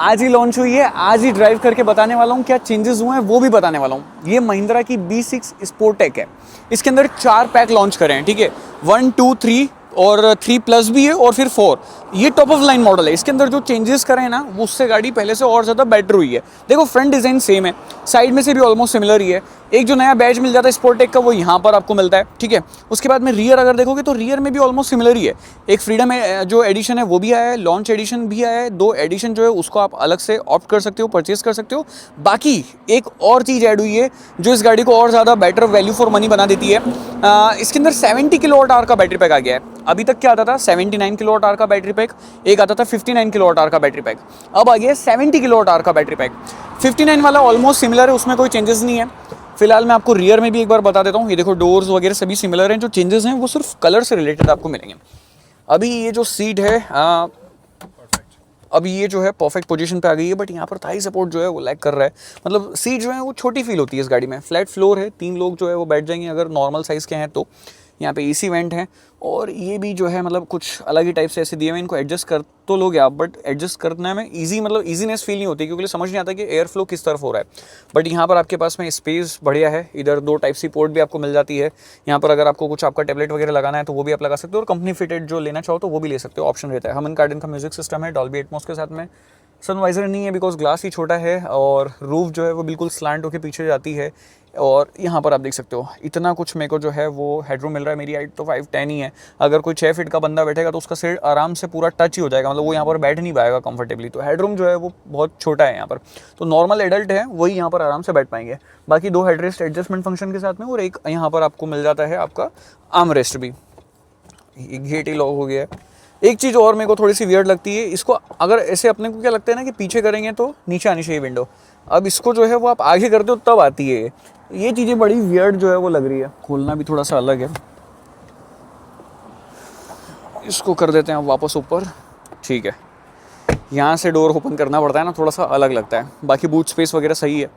आज ही लॉन्च हुई है, आज ही ड्राइव करके बताने वाला हूँ क्या चेंजेस हुए हैं, वो भी बताने वाला हूँ। ये महिंद्रा की B6 स्पोर्टेक है। इसके अंदर 4 पैक लॉन्च करे हैं, ठीक है, 1, 2, 3 और 3+ भी है और फिर 4। ये टॉप ऑफ लाइन मॉडल है। इसके अंदर जो चेंजेस करे हैं ना, वो उससे गाड़ी पहले से और ज़्यादा बेटर हुई है। देखो फ्रंट डिज़ाइन सेम है, साइड में से भी ऑलमोस्ट सिमिलर ही है। एक जो नया बैज मिल जाता है स्पोर्टेक का, वो यहाँ पर आपको मिलता है, ठीक है। उसके बाद में रियर अगर देखोगे तो रियर में भी ऑलमोस्ट सिमिलर ही है। एक फ्रीडम जो एडिशन है वो भी आया है, लॉन्च एडिशन भी आया है। 2 एडिशन जो है उसको आप अलग से ऑप्ट कर सकते हो, परचेज कर सकते हो। बाकी एक और चीज़ ऐड हुई है जो इस गाड़ी को और ज़्यादा बेटर वैल्यू फॉर मनी बना देती है। इसके अंदर 70 किलोवाट आवर का बैटरी पैक आ गया है। अभी तक क्या आता था, 79 किलोवाट आवर का बैटरी पैक, एक आता था 59 किलोवाट आवर का बैटरी पैक। अब आ गया 70 किलोवाट आवर का बैटरी पैक। 59 वाला ऑलमोस्ट सिमिलर है, उसमें कोई चेंजेस नहीं है। फिलहाल मैं आपको रियर में भी एक बार बता देता हूँ। ये देखो डोर्स वगैरह सभी सिमिलर हैं, जो चेंजेस हैं वो सिर्फ कलर से रिलेटेड आपको मिलेंगे। अभी ये जो सीट है अभी ये जो है परफेक्ट पोजीशन पे आ गई है, बट यहाँ पर थाई सपोर्ट जो है वो लैग कर रहा है। मतलब सीट जो है वो छोटी फील होती है इस गाड़ी में। फ्लैट फ्लोर है, 3 लोग जो है वो बैठ जाएंगे अगर नॉर्मल साइज़ के हैं तो। यहाँ पे एसी वेंट है और ये भी जो है मतलब कुछ अलग ही टाइप से ऐसे दिए हुए। इनको एडजस्ट कर तो लोगे आप, बट एडजस्ट करने में ईजी मतलब ईजीनेस फील नहीं होती, क्योंकि समझ नहीं आता कि एयर फ्लो किस तरफ हो रहा है। बट यहाँ पर आपके पास में स्पेस बढ़िया है। इधर 2 टाइप सी पोर्ट भी आपको मिल जाती है। यहाँ पर अगर आपको कुछ आपका टैबलेट वगैरह लगाना है तो वो भी आप लगा सकते हो, और कंपनी फिटेड जो लेना चाहो तो वो भी ले सकते हो, ऑप्शन रहता है। हमन कार्डन का म्यूजिक सिस्टम है, डॉल्बी एटमॉस के साथ में। सनवाइजर नहीं है बिकॉज ग्लास ही छोटा है, और रूफ जो है वो बिल्कुल स्लैंट होकर पीछे जाती है। और यहाँ पर आप देख सकते हो इतना कुछ मेरे को जो है वो हेडरूम मिल रहा है। मेरी हाइट तो 5'10" ही है। अगर कोई 6 फीट का बंदा बैठेगा तो उसका सिर आराम से पूरा टच ही हो जाएगा, मतलब वो यहाँ पर बैठ नहीं पाएगा कंफर्टेबली। तो हेडरूम जो है वो बहुत छोटा है यहाँ पर। तो नॉर्मल एडल्ट है वही यहाँ पर आराम से बैठ पाएंगे। बाकी 2 हेडरेस्ट एडजस्टमेंट फंक्शन के साथ में, और एक यहाँ पर आपको मिल जाता है आपका आर्म रेस्ट भी। गेट ही लॉक हो गया है। एक चीज़ और मेरे को थोड़ी सी वियर्ड लगती है, इसको अगर ऐसे अपने को क्या लगता है ना कि पीछे करेंगे तो नीचे आनी चाहिए विंडो। अब इसको जो है वो आप आगे करते हो तब आती है। ये चीज़ें बड़ी वियर्ड जो है वो लग रही है। खोलना भी थोड़ा सा अलग है। इसको कर देते हैं वापस ऊपर, ठीक है। यहाँ से डोर ओपन करना पड़ता है ना, थोड़ा सा अलग लगता है। बाकी बूट स्पेस वगैरह सही है।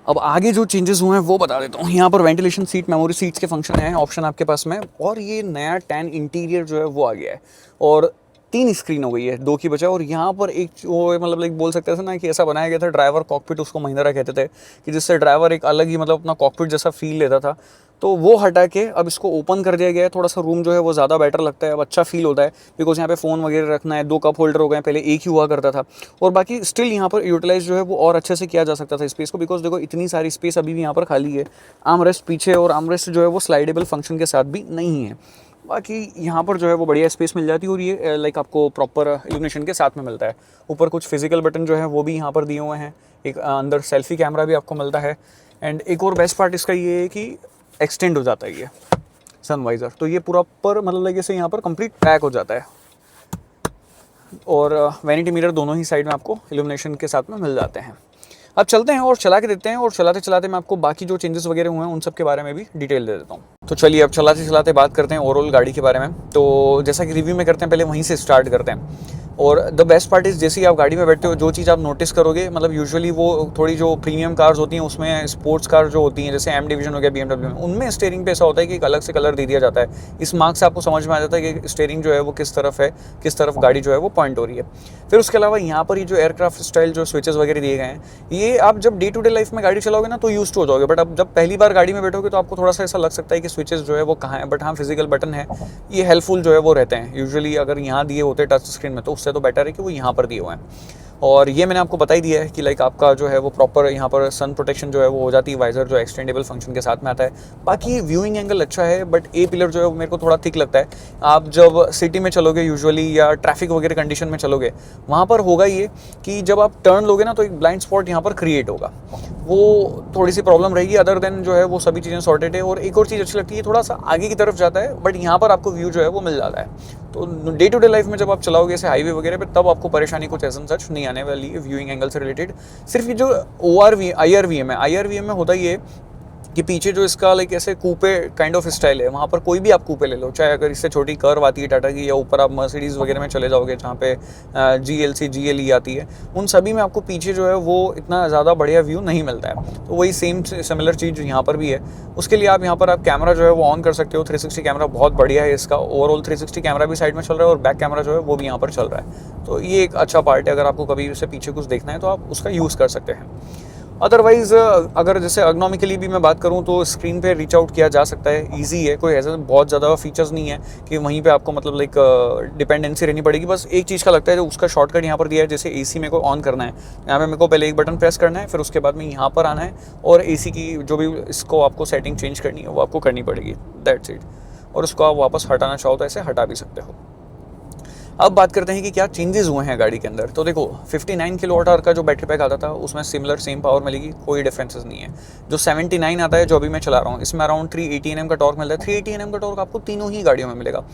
अब आगे जो चेंजेस हुए हैं वो बता देता हूँ। यहाँ पर वेंटिलेशन सीट, मेमोरी सीट्स के फंक्शन है ऑप्शन आपके पास में, और ये नया टैन इंटीरियर जो है वो आ गया है। और 3 स्क्रीन हो गई है, 2 की बजाय। और यहाँ पर एक वो मतलब लाइक बोल सकते थे ना कि ऐसा बनाया गया था ड्राइवर कॉकपिट, उसको महिंद्रा कहते थे, कि जिससे ड्राइवर एक अलग ही मतलब अपना कॉकपिट जैसा फील लेता था। तो वो हटा के अब इसको ओपन कर दिया गया है। थोड़ा सा रूम जो है वो ज़्यादा बेटर लगता है, अब अच्छा फील होता है, बिकॉज यहाँ पे फ़ोन वगैरह रखना है। 2 कप होल्डर हो गए, पहले एक ही हुआ करता था। और बाकी स्टिल यहाँ पर यूटिलाइज जो है वो और अच्छे से किया जा सकता था स्पेस को, बिकॉज देखो इतनी सारी स्पेस अभी भी यहाँ पर खाली है। आर्मरेस्ट पीछे, और आर्मरेस्ट जो है वो स्लाइडेबल फंक्शन के साथ भी नहीं है। बाकी यहाँ पर जो है वो बढ़िया स्पेस मिल जाती है, और ये लाइक आपको प्रॉपर इल्यूमिनेशन के साथ में मिलता है। ऊपर कुछ फिजिकल बटन जो है वो भी यहाँ पर दिए हुए हैं। एक अंदर सेल्फी कैमरा भी आपको मिलता है। एंड एक और बेस्ट पार्ट इसका ये है कि एक्सटेंड हो जाता है ये सनवाइज़र। तो ये प्रॉपर मतलब लाइक ऐसे यहाँ पर कंप्लीट पैक हो जाता है। और वैनिटी मिरर दोनों ही साइड में आपको इल्यूमिनेशन के साथ में मिल जाते हैं। अब चलते हैं और चला के देते हैं, और चलाते चलाते मैं आपको बाकी जो चेंजेस वगैरह हुए हैं उन सब के बारे में भी डिटेल दे देता हूँ। तो चलिए अब चलाते चलाते बात करते हैं ओवरऑल गाड़ी के बारे में। तो जैसा कि रिव्यू में करते हैं, पहले वहीं से स्टार्ट करते हैं। और द बेस्ट पार्ट इज़, जैसे ही आप गाड़ी में बैठते हो जो चीज़ आप नोटिस करोगे, मतलब यूजुअली वो थोड़ी जो प्रीमियम कार्स होती हैं उसमें, स्पोर्ट्स कार जो होती हैं जैसे M डिवीजन हो गया BMW में, उनमें स्टीयरिंग पे ऐसा होता है कि एक अलग से कलर दे दिया जाता है। इस मार्क से आपको समझ में आ जाता है कि स्टीयरिंग जो है वो किस तरफ है, किस तरफ गाड़ी जो है वो पॉइंट हो रही है। फिर उसके अलावा यहाँ पर ये जो एयरक्राफ्ट स्टाइल जो स्विचेस वगैरह दिए गए हैं, ये आप जब डे टू डे लाइफ में गाड़ी चलाओगे ना तो यूज टू हो जाओगे, बट अब जब पहली बार गाड़ी में बैठोगे तो आपको थोड़ा सा ऐसा लग सकता है कि स्विचेस जो है वो कहाँ है। बट हाँ, फिजिकल बटन है, ये हेल्पफुल जो है वो रहते हैं। यूजुअली अगर यहाँ दिए होते टच स्क्रीन में तो उससे तो बेटर है कि वो यहाँ पर दिए हुए हैं। और ये मैंने आपको बता ही दिया है कि लाइक आपका जो है वो प्रॉपर यहाँ पर सन प्रोटेक्शन जो है वो हो जाती है। वाइजर जो एक्सटेंडेबल फंक्शन के साथ में आता है। बाकी व्यूइंग एंगल अच्छा है, बट ए पिलर जो है वो मेरे को थोड़ा थिक लगता है। आप जब सिटी में चलोगे यूजुअली, या ट्रैफिक वगैरह कंडीशन में चलोगे, वहाँ पर होगा ये कि जब आप टर्न लोगे ना तो एक ब्लाइंड स्पॉट यहाँ पर क्रिएट होगा, वो थोड़ी सी प्रॉब्लम रहेगी। अदर देन जो है वो सभी चीज़ें सॉर्टेड है। और एक और चीज़ अच्छी लगती है, थोड़ा सा आगे की तरफ जाता है, बट यहाँ पर आपको व्यू जो है वो मिल जाता है। तो डे टू डे लाइफ में जब आप चलाओगे ऐसे हाईवे वगैरह पे, तब आपको परेशानी कुछ ऐसा सच नहीं आने वाली है व्यूइंग एंगल से रिलेटेड। सिर्फ ये जो IRVM है, IRVM में होता ये कि पीछे जो इसका लाइक ऐसे कूपे काइंड ऑफ स्टाइल है, वहाँ पर कोई भी आप कूपे ले लो, चाहे अगर इससे छोटी कर्व आती है टाटा की, या ऊपर आप मर्सिडीज़ वगैरह में चले जाओगे जहाँ पे GLC GLE आती है, उन सभी में आपको पीछे जो है वो इतना ज़्यादा बढ़िया व्यू नहीं मिलता है। तो वही सेम सिमिलर चीज़ यहाँ पर भी है। उसके लिए आप यहाँ पर आप कैमरा जो है वो ऑन कर सकते हो। 360 कैमरा बहुत बढ़िया है इसका, ओवरऑल 360 कैमरा भी साइड में चल रहा है और बैक कैमरा जो है वो भी यहाँ पर चल रहा है। तो ये एक अच्छा पार्ट है, अगर आपको कभी उससे पीछे कुछ देखना है तो आप उसका यूज़ कर सकते हैं। अदरवाइज़ अगर जैसे अर्गोनॉमिकली भी मैं बात करूं तो स्क्रीन पे रीच आउट किया जा सकता है, इजी है, कोई ऐसा बहुत ज़्यादा फीचर्स नहीं है कि वहीं पे आपको मतलब लाइक डिपेंडेंसी रहनी पड़ेगी। बस एक चीज़ का लगता है जो उसका शॉर्टकट यहाँ पर दिया है, जैसे AC मेरे को ऑन करना है, यहाँ पे मेरे को पहले एक बटन प्रेस करना है, फिर उसके बाद में यहाँ पर आना है और AC की जो भी इसको आपको सेटिंग चेंज करनी है वो आपको करनी पड़ेगी, दैट्स इट। और उसको आप वापस हटाना चाहो तो ऐसे हटा भी सकते हो। अब बात करते हैं कि क्या चेंजेस हुए हैं गाड़ी के अंदर। तो देखो 59 किलोवाट आवर का जो बैटरी पैक आता था उसमें सिमिलर सेम पावर मिलेगी, कोई डिफरेंसेस नहीं है। जो 79 आता है जो अभी मैं चला रहा हूँ, इसमें अराउंड 380 Nm का टॉर्क मिलता है। 380 Nm का टॉर्क आपको तीनों ही गाड़ियों में मिलेगा,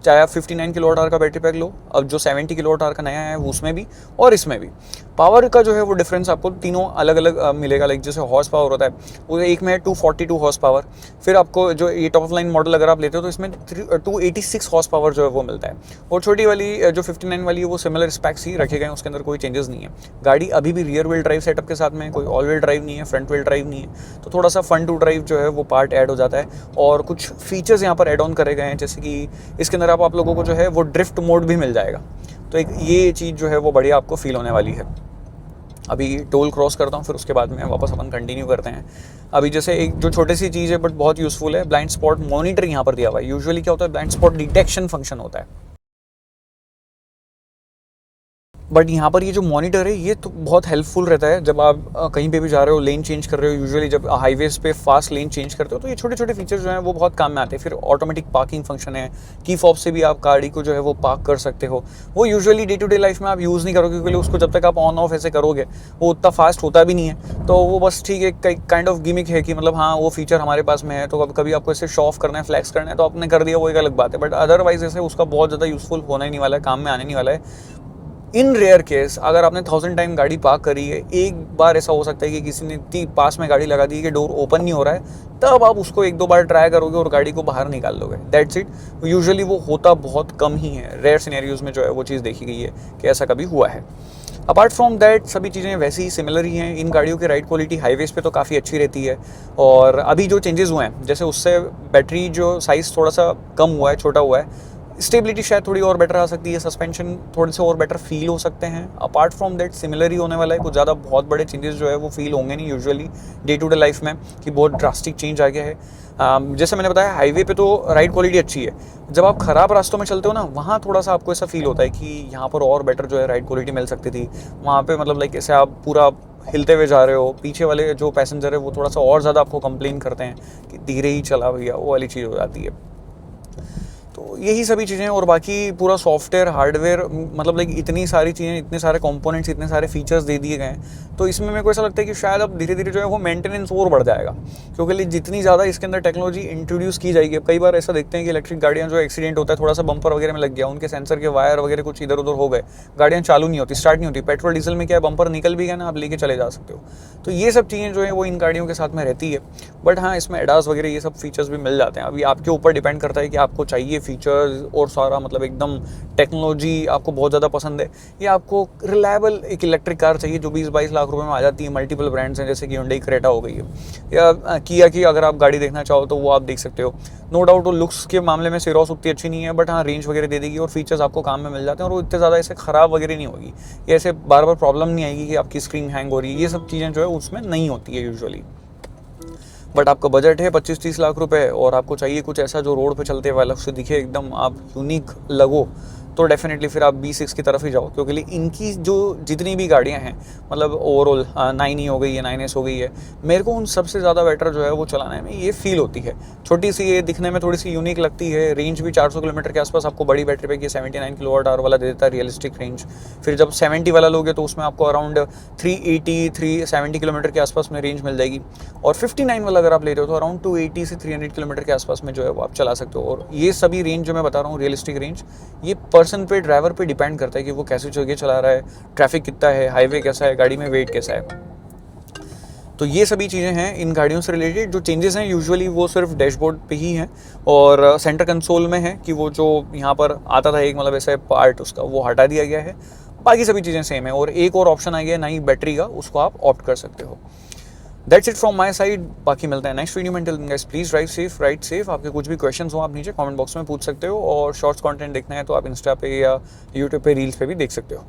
चाहे आप 59 किलोवाट आवर का बैटरी पैक लो, अब जो 70 किलोवाट आवर का नया है उसमें भी और इसमें भी। पावर का जो है वो डिफरेंस आपको तीनों अलग अलग मिलेगा। लाइक जैसे हॉर्स पावर होता है वो एक में है 242 हॉर्स पावर, फिर आपको जो ये टॉप ऑफ लाइन मॉडल अगर आप लेते हो तो इसमें 286 हॉर्स पावर जो है वो मिलता है। और छोटी वाली जो 59 वाली है वो सिमिलर स्पेक्स ही रखे गए, उसके अंदर कोई चेंजेस नहीं है। गाड़ी अभी भी रियर व्हील ड्राइव सेटअप के साथ में, कोई ऑल व्हील ड्राइव नहीं है, फ्रंट व्हील ड्राइव नहीं है, तो थोड़ा सा फन टू ड्राइव जो है वो पार्ट ऐड हो जाता है। और कुछ फीचर्स यहाँ पर ऐड ऑन करे गए हैं, जैसे कि इसके अंदर आप लोगों को जो है वो ड्रिफ्ट मोड भी मिल जाएगा। तो एक ये चीज़ जो है वो बढ़िया आपको फील होने वाली है। अभी टोल क्रॉस करता हूँ, फिर उसके बाद में वापस अपन कंटिन्यू करते हैं। अभी जैसे एक जो छोटी सी चीज़ है बट बहुत यूज़फुल है, ब्लाइंड स्पॉट मॉनिटर यहाँ पर दिया हुआ है। यूजुअली क्या होता है, ब्लाइंड स्पॉट डिटेक्शन फंक्शन होता है, बट यहाँ पर ये जो मॉनिटर है ये तो बहुत हेल्पफुल रहता है जब आप कहीं पे भी जा रहे हो, लेन चेंज कर रहे हो। यूजुअली जब हाईवेज पे फास्ट लेन चेंज करते हो तो ये छोटे छोटे फीचर्स जो हैं वो बहुत काम में आते हैं। फिर ऑटोमेटिक पार्किंग फंक्शन है, की फॉब से भी आप गाड़ी को जो है वो पार्क कर सकते हो। वो usually day to day life में आप यूज़ नहीं करोगे, क्योंकि उसको जब तक आप ऑन ऑफ ऐसे करोगे वो उतना फास्ट होता भी नहीं है। तो वो बस ठीक है, काइंड ऑफ गिमिक है कि मतलब हाँ वो फीचर हमारे पास में है, तो कभी आपको ऐसे शो ऑफ करना है, फ्लैक्स करना है तो आपने कर दिया, वो एक अलग बात है। बट अदरवाइज ऐसे उसका बहुत ज़्यादा यूज़फुल होना ही नहीं वाला है, काम में आने नहीं वाला है। इन रेयर केस अगर आपने 1000 टाइम गाड़ी पार्क करी है, एक बार ऐसा हो सकता है कि किसी ने इतनी पास में गाड़ी लगा दी कि डोर ओपन नहीं हो रहा है, तब आप उसको एक दो बार ट्राई करोगे और गाड़ी को बाहर निकाल लोगे, दैट्स इट। यूजुअली वो होता बहुत कम ही है, रेयर सिनेरियोज में जो है वो चीज़ देखी गई है कि ऐसा कभी हुआ है। अपार्ट फ्रॉम दैट सभी चीज़ें वैसे ही सिमिलर ही हैं। इन गाड़ियों की राइड क्वालिटी हाईवेज पे तो काफ़ी अच्छी रहती है। और अभी जो चेंजेस हुए हैं, जैसे उससे बैटरी जो साइज़ थोड़ा सा कम हुआ है, छोटा हुआ है, स्टेबिलिटी शायद थोड़ी और बेटर आ सकती है, सस्पेंशन थोड़े से और बेटर फील हो सकते हैं। अपार्ट फ्रॉम दैट सिमिलर ही होने वाला है, कुछ ज़्यादा बहुत बड़े चेंजेस जो है वो फील होंगे नहीं usually day to day life में कि बहुत ड्रास्टिक चेंज आ गया है। जैसे मैंने बताया हाईवे पे तो राइड क्वालिटी अच्छी है, जब आप ख़राब रास्तों में चलते हो ना, वहाँ थोड़ा सा आपको ऐसा फील होता है कि यहाँ पर और बेटर जो है राइड क्वालिटी मिल सकती थी। वहाँ पे मतलब लाइक ऐसे आप पूरा हिलते हुए जा रहे हो, पीछे वाले जो पैसेंजर है वो थोड़ा सा और ज़्यादा आपको कंप्लेन करते हैं कि धीरे ही चला भैया, वो वाली चीज़ हो जाती है। तो यही सभी चीज़ें, और बाकी पूरा सॉफ्टवेयर हार्डवेयर मतलब लाइक इतनी सारी चीज़ें, इतने सारे कंपोनेंट्स, इतने सारे फीचर्स दे दिए गए हैं। तो इसमें मेरे को ऐसा लगता है कि शायद अब धीरे धीरे जो है वो मेंटेनेंस और बढ़ जाएगा, क्योंकि जितनी ज़्यादा इसके अंदर टेक्नोलॉजी इंट्रोड्यूस की जाएगी। कई बार ऐसा देखते हैं कि इलेक्ट्रिक गाड़ियाँ जो एक्सीडेंट होता है, थोड़ा सा बम्पर वगैरह में लग गया, उनके सेंसर के वायर वगैरह कुछ इधर उधर हो गए, गाड़ियाँ चालू नहीं होती, स्टार्ट नहीं होती। पेट्रोल डीजल में क्या है, बम्पर निकल भी गया ना, आप लेके चले जा सकते हो। तो ये सब चीज़ें जो है वो इन गाड़ियों के साथ में रहती है। बट हाँ, इसमें एडास वगैरह ये सब फीचर्स भी मिल जाते हैं। अभी आपके ऊपर डिपेंड करता है कि आपको चाहिए फीचर्स और सारा मतलब एकदम टेक्नोलॉजी आपको बहुत ज़्यादा पसंद है, या आपको रिलायबल एक इलेक्ट्रिक कार चाहिए जो 20-22 लाख रुपए में आ जाती है। मल्टीपल ब्रांड्स हैं, जैसे कि Hyundai क्रेटा हो गई है, या किया की अगर आप गाड़ी देखना चाहो तो वो आप देख सकते हो। नो डाउट वो लुक्स के मामले में सिरोस उतनी अच्छी नहीं है, बट हाँ रेंज वगैरह दे देगी और फीचर्स आपको काम में मिल जाते हैं, और वो इतने ज़्यादा ऐसे ख़राब वगैरह नहीं होगी, या ऐसे बार बार प्रॉब्लम नहीं आएगी कि आपकी स्क्रीन हैंग हो रही है। ये सब चीज़ें जो है उसमें नहीं होती है यूजुअली। बट आपका बजट है 25-30 लाख रुपए और आपको चाहिए कुछ ऐसा जो रोड पे चलते हुए अलग से दिखे, एकदम आप यूनिक लगो, तो डेफिनेटली फिर आप B6 की तरफ ही जाओ। क्योंकि इनकी जो जितनी भी गाड़ियां हैं, मतलब ओवरऑल 9E हो गई है, 9S हो गई है, मेरे को उन सबसे ज़्यादा बेटर जो है वो चलाने में ये फील होती है। छोटी सी ये दिखने में थोड़ी सी यूनिक लगती है, रेंज भी 400 किलोमीटर के आसपास आपको बड़ी बैटरी पे की 79 किलोवाट आवर वाला दे देता है रियलिस्टिक रेंज। फिर जब 70 वाला लोगे तो उसमें आपको अराउंड 380-370 किलोमीटर के आसपास में रेंज मिल जाएगी। और 59 वाला अगर आप ले रहे हो तो अराउंड 280 से 300 किलोमीटर के आसपास में जो है वो आप चला सकते हो। और ये सभी रेंज जो मैं बता रहा हूँ रियलिस्टिक रेंज, ये पर्सन पे, ड्राइवर पे डिपेंड करता है कि वो कैसी जगह चला रहा है, ट्रैफिक कितना है, हाईवे कैसा है, गाड़ी में वेट कैसा है। तो ये सभी चीज़ें हैं इन गाड़ियों से रिलेटेड। जो चेंजेस हैं यूजुअली वो सिर्फ डैशबोर्ड पे ही हैं और सेंटर कंसोल में है कि वो जो यहाँ पर आता था एक मतलब ऐसे पार्ट उसका वो हटा दिया गया है। बाकी सभी चीज़ें सेम है और एक और ऑप्शन आ गया है नई बैटरी का, उसको आप ऑप्ट कर सकते हो। That's it from my side. बाकी मिलते हैं नेक्स्ट वीडियो में। Till then guys please drive safe, ride safe. आपके कुछ भी क्वेश्चंस हो आप नीचे कमेंट बॉक्स में पूछ सकते हो और शॉर्ट्स कंटेंट देखना है तो आप इंस्टा पे या यूट्यूब पे रील्स पे भी देख सकते हो।